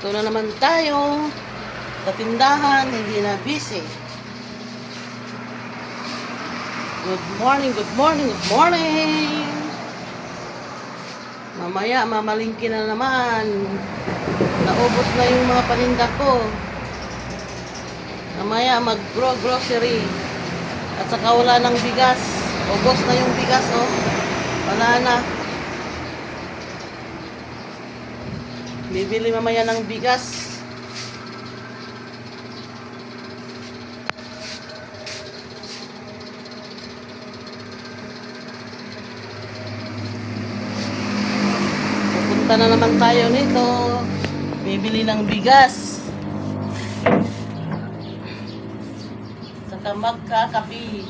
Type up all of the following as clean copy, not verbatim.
Dito na naman tayo sa tindahan, hindi na busy. Good morning, good morning, good morning. Mamaya, mamalingki na naman. Naubos na yung mga paninda ko. Mamaya, mag-grocery. At saka wala ng bigas. Ubos na yung bigas, oh. Wala na. Bibili mamaya ng bigas. Pupunta na naman tayo nito. Bibili ng bigas. Saka magkakapi.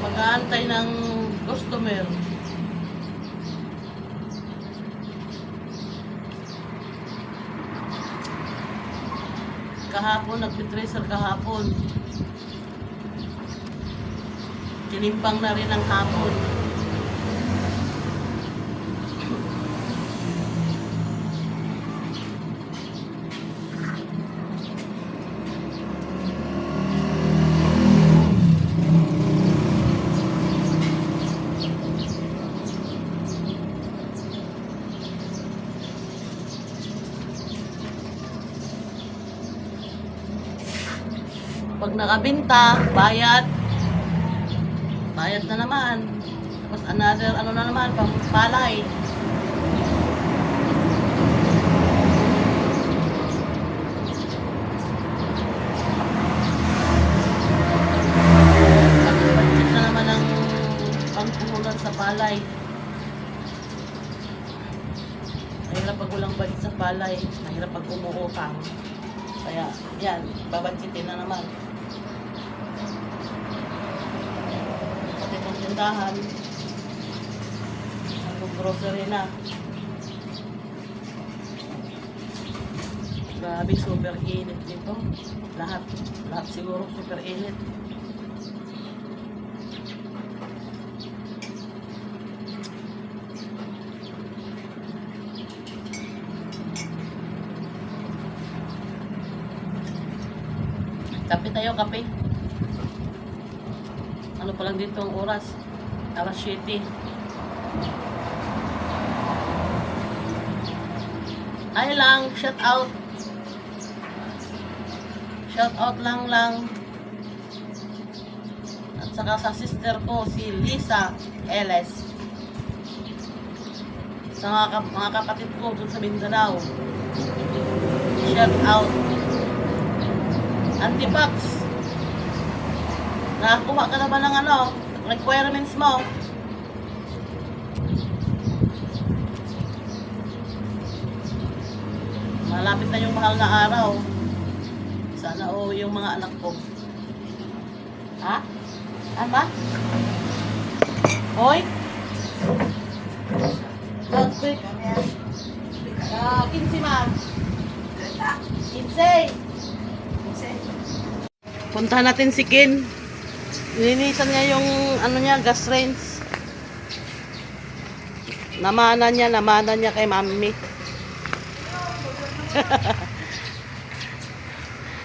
Mag-aantay ng customer. Kahapon, nagpitracer kahapon. Tinimpang na rin ang hapon. Pag nakabinta, bayad. Bayad na naman. Tapos another, ano na naman, palay. Budget na naman ang pangpuhunan sa palay. Mahirap pag walang budget sa palay. Mahirap pag umuutang. Kaya, yan, babadgetin na naman. Tindahan, grocery na. Grabe, super init dito. Lahat siguro super init. Kape tayo, kape. Ano pa lang dito ang oras? Alas 7. Ay lang, shout out. Shout out lang. At saka sa sister ko, si Lisa Ellis. Sa mga kapatid ko dun sa Mindanao. Shout out. Antipax. Nakakuha ka na ba ng ano, requirements mo? Malapit na yung mahal na araw. Sana yung mga anak ko. Ha? Ama? Hoy? Gagpit. 15 ma. 15. Puntahan natin si Ken. Nilinisan niya yung ano niya, gas range. Namana niya kay mami.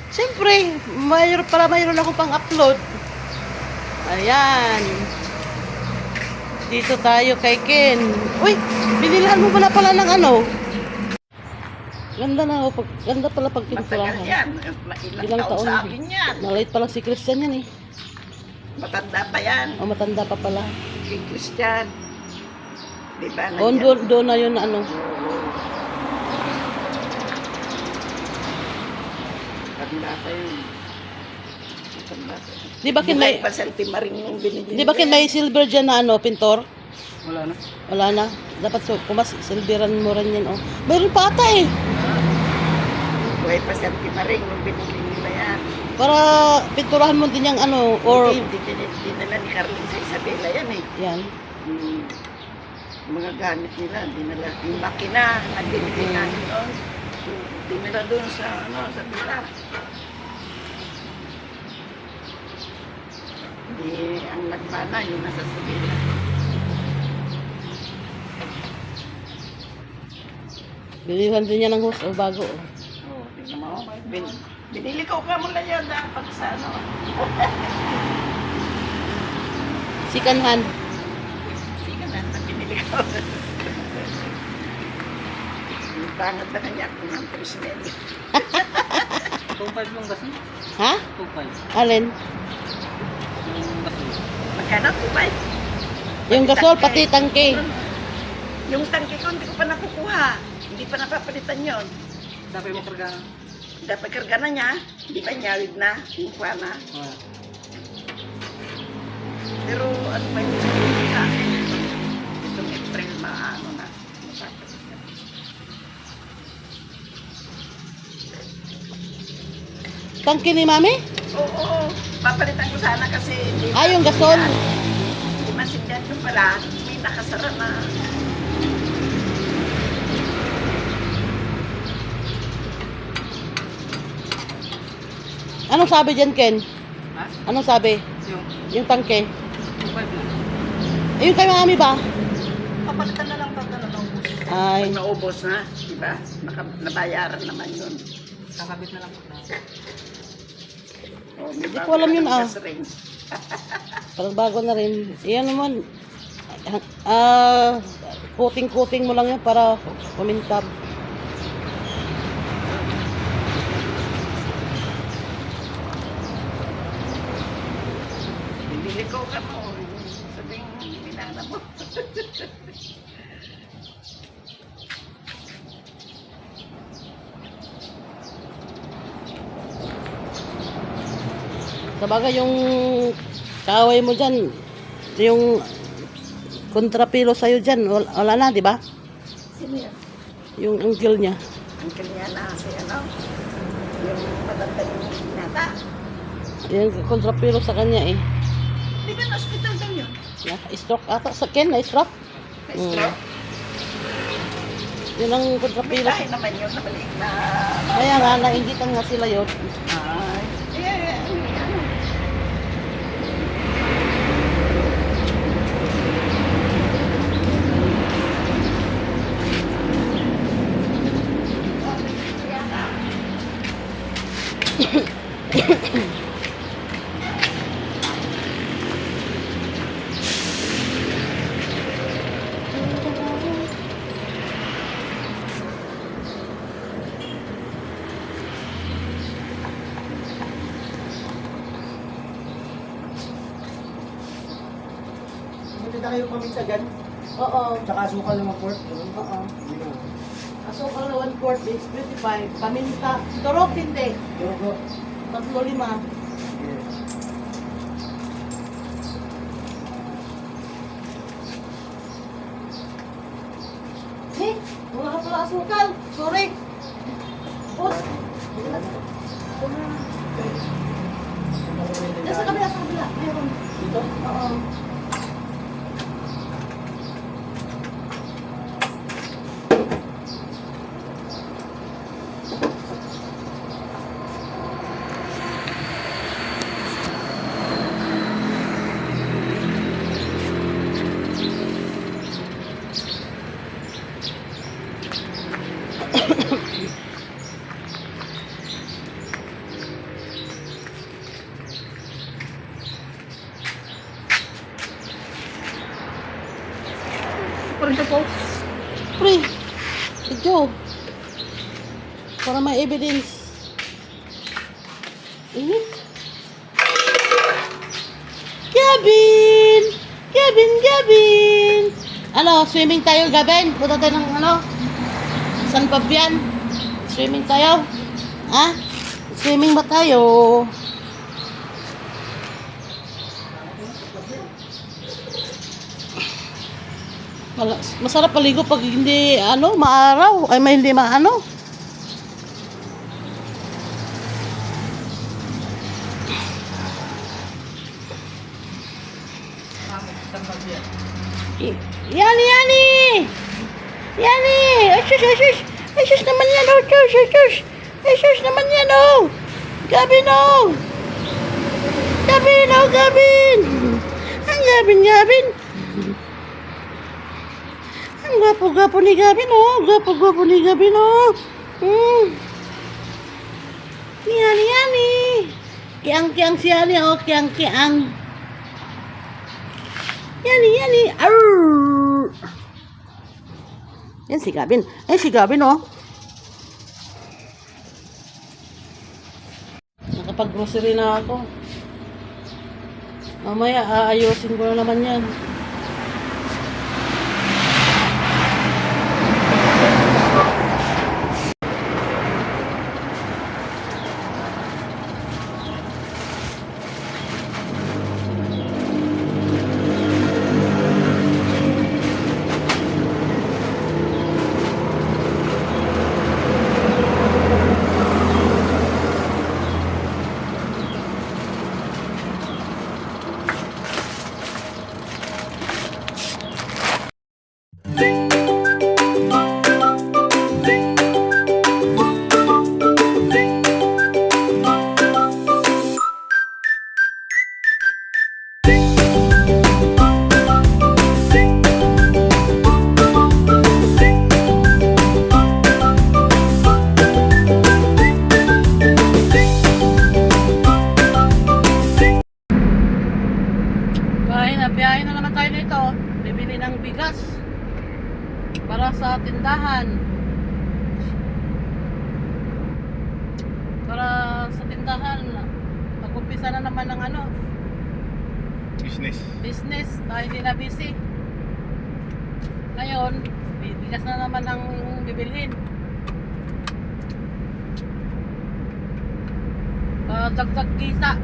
Siyempre, mayroon ako pang upload. Ayan. Dito tayo kay Ken. Uy, binilhan mo pala ng ano. Ganda na, ganda pala pag pinturahan. Matagal yan. Ilang taon sa akin yan. Nalait pala si Christian yan eh. Matanda pa yan. O, matanda pa pala. Si Christian. Diba? O, doon na yun na ano. Matanda pa yun. Matanda pa yun. Di ba kin may... pa sa timaring yung binigyan. Di ba kin may silver dyan na ano, pintor? Wala na. Wala na. Dapat silveran mo rin yan. Oh. Mayroon pa ata eh. Buhay pa sa timaring yung binigyan nila yan. Para pinturahan mo din yung ano, or... Hindi dinala ni Carlin sa Isabela yan eh. Yan. Mga gamit nila, dinala. Yung makina, nagbibigay namin doon. Dinala doon sa, ano, sa bila. Di, ang nagmana, yung nasa Sevilla. Bilihan din niya ng hose o bago. Oh. Oo, tingnan mo. Binili ko ka mula yun dapat sa ano. Second hand. Sige na, binili ko. Yung tangad na kanya kung ang Trismel. 2.5 yung gasol. Ha? 2.5 Alin? yung gasol. Magkano? 2.5? Yung gasol, pati tangke. Yung tangke ko, hindi ko pa nakukuha. Hindi pa napapalitan yon. Dapat mo karga. Dapat karga na niya. Hindi pa nyawid na. Yung kuha na. Pero ano ba yung sabihin sa akin? Itong April, maano na. Mapapalitan. Tangke ni mami? Oo, papalitan ko sana kasi hindi Ah, yung gasol. Hindi masindihan ko pala. May nakasara na. Anong sabi dyan, Ken? Ha? Anong sabi? Yung Yung tangke. 2.5 lang. Ayun kay mami ba? Papalitan na lang pag ano naubos. Ay. Pag naubos na, di ba? Nabayaran naman yun. Kakabit na lang po na. Oh, Hindi ko alam yun, ah. gas ring. Parang bago na rin. Iyan naman. Coating-coating mo lang yan para kumintab. Bibili ko ka mo. Sabing minana mo. Sabagay yung kaaway mo dyan, yung kontrapilo sa'yo dyan, wala na, di ba? Sino yan? Yung uncle niya. Ang kanya na si ano? Yung matanda yung nata. Yung kontrapilo sa kanya eh. Di ba na-hospital daw yun? Na-stroke ata sa Ken, na-stroke. Na-stroke? Yun ang May kontrapilo. tayo naman yun na maliit na... Kaya nga, naingitan nga sila yun. Ay, ano? Hindi na kayo paminta dyan. Oo. Tsaka asukal ng pork. Oo. Asukal na 1 quart is 25. Paminta. Turok hindi. Pero ko. 3-5. Eh, wala ka pala asukal. Sorry. Put. Sa kabila, sa kabila. Meron. Dito? Oo. Parang ito po. Pre, video. Para may evidence. Init. Gavin! Gavin! Ano, swimming tayo, Gavin? Punta tayo ng ano? San Fabian? Swimming tayo? Ha? Swimming ba tayo? Masarap paligo pag hindi ano, maaraw. Ay, may hindi maano. Yani! Ay, sus naman yan, oh. Sus. Ay, sus naman yan, oh. Gabi, no. Gavin, oh Gavin! Ang Gavin! Ang gwapo-gwapo ni Gavin, oh. Gwapo-gwapo ni Gavin, oh. Yani. Kiang-kiang si Yani, oh. Kiang-kiang. Yani. Arr! Yan si Gavin. Si Gavin, oh. Nakapag-grocery na ako. Mamaya, aayusin ko na naman yan. Biyahe na naman tayo nito. Bibili ng bigas para sa tindahan. Para sa tindahan. Mag-umpisa na naman ng business. Tayo hindi na busy. Ngayon, bigas na naman ang bibilhin. Dagdag kita.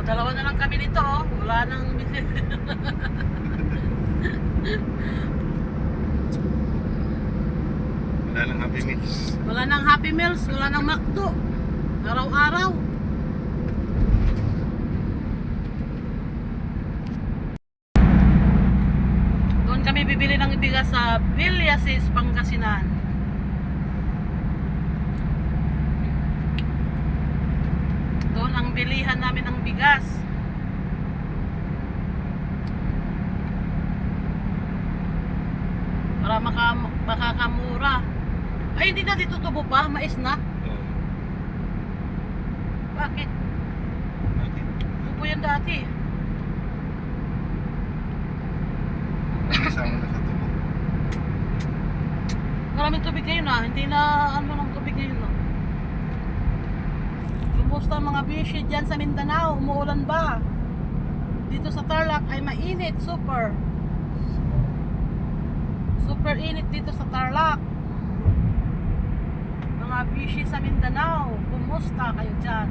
Dalawa na lang kami nito, oh. Wala nang Wala nang Happy Meals. Wala nang Happy Meals, wala nang McDo. Araw-araw. Doon kami bibili ng bigas sa Villasis, Pangasinan. Doon ang bilihan namin ng bigas. Para makakamura. Ay, hindi na dito tubo pa. Mais na. Bakit? Tubo yan dati. Isama na sa tubo. Maraming tubig ngayon hindi na ng tubig ngayon Kumusta ang mga bishi dyan sa Mindanao? Umuulan ba? Dito sa Tarlac ay mainit, super init dito sa Tarlac. Mga bishi sa Mindanao, kumusta kayo dyan?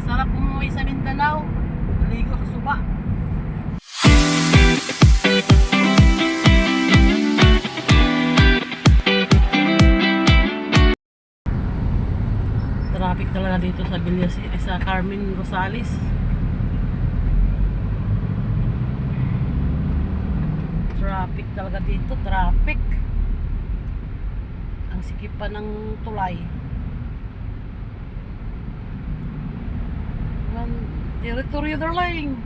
Sarap umuwi sa Mindanao, maligo sa suba. Traffic talaga dito sa sa Carmen Rosales. Traffic talaga dito, traffic. Ang sikip pa ng tulay. Teritoryo darling.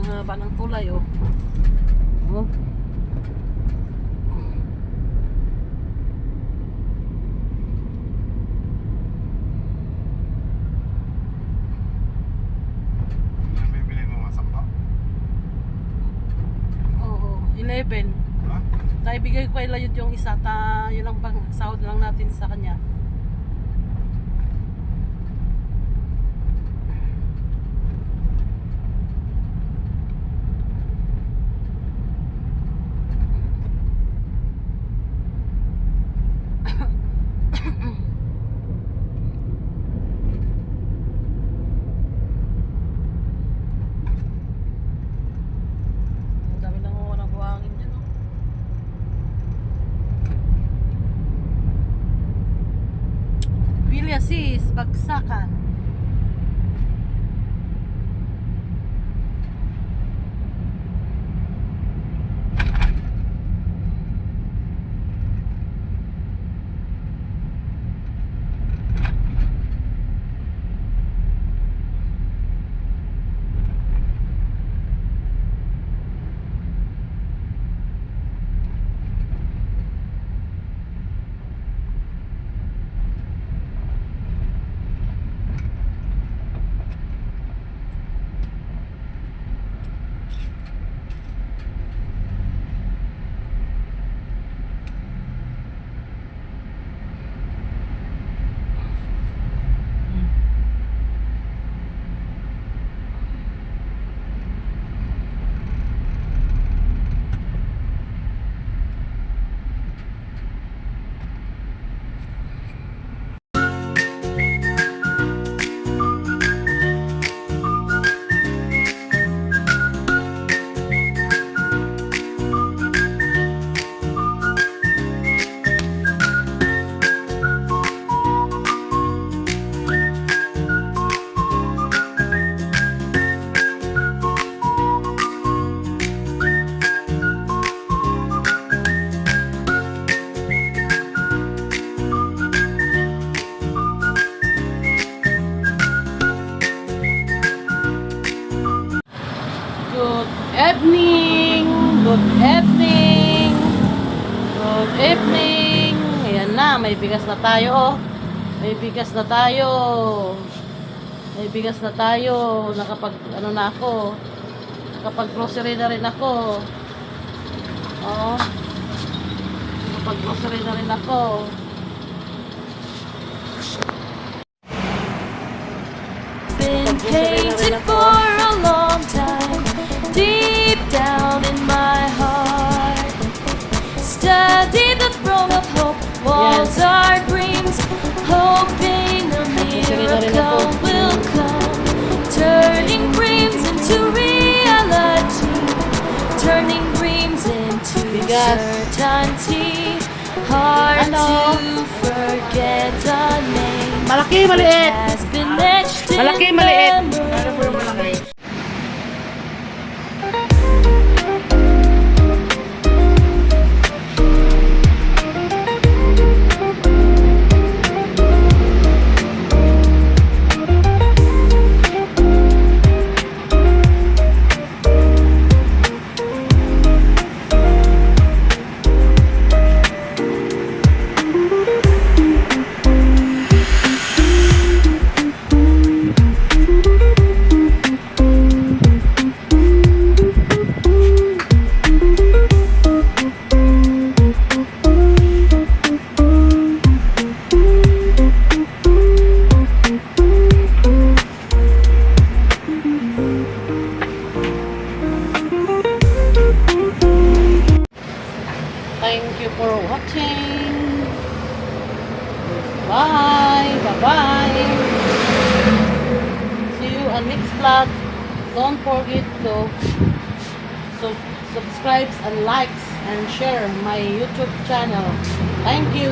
Haba ng tulay oh. Bibili mo mga sampa? Oo, 11. Ha? Tayo bigay ko kay Layod yung isa, yun ang pang sahod lang natin sa kanya. Bagsakan. Good evening! Good evening! Good evening! Ayan na, may bigas na tayo oh. May bigas na tayo. May bigas na tayo. Nakapag, ano na ako. Nakapag grocery na rin ako. Oo. Nakapag grocery na rin ako. Been painted for a long time, deep down in my heart. Study the throne of hope, walls are dreams, hoping a miracle will come, turning dreams into reality, turning dreams into Bigas. certainty. Hard Ano? to forget the name. Malaki, maliit. Has been etched in Malaki, maliit. memory. Ano po yung malaki? Thank you for watching. Bye. Bye-bye. See you on next vlog. Don't forget to subscribe and likes and share my YouTube channel. Thank you.